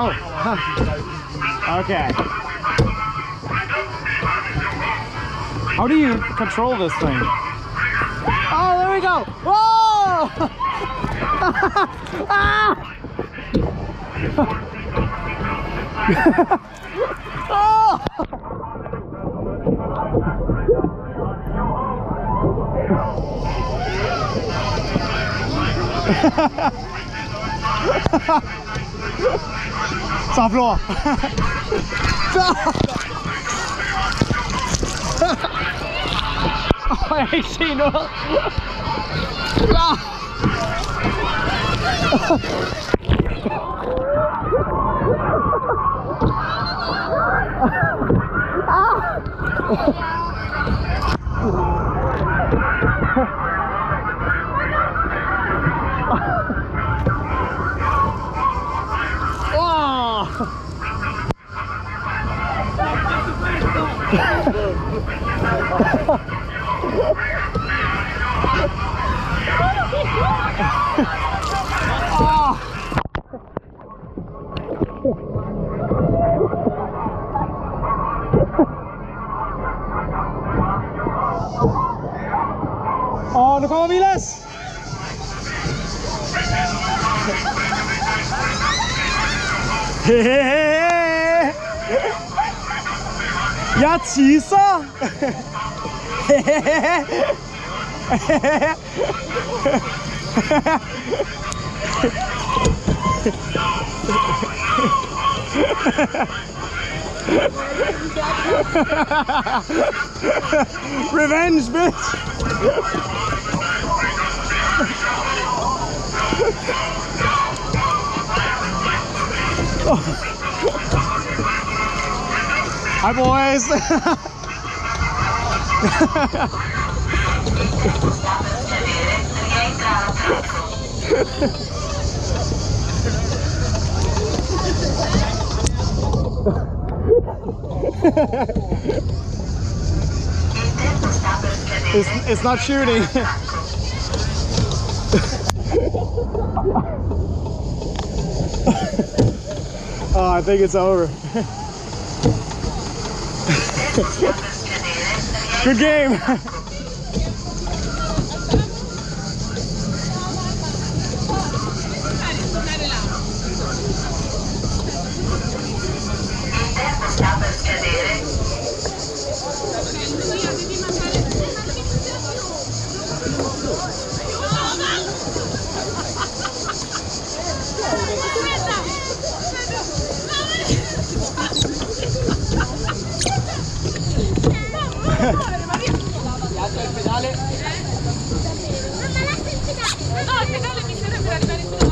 Oh. Okay. How do you control this thing? Oh, there we go. Whoa! Ah! Oh! Soft floor. Jeg har ikke set noget. Åh, nu kommer Vilas! Jeg teaser! Revenge, bitch! Hi, boys! It's not shooting. Oh, I think it's over. Good game. No, il pedale mi serve per arrivare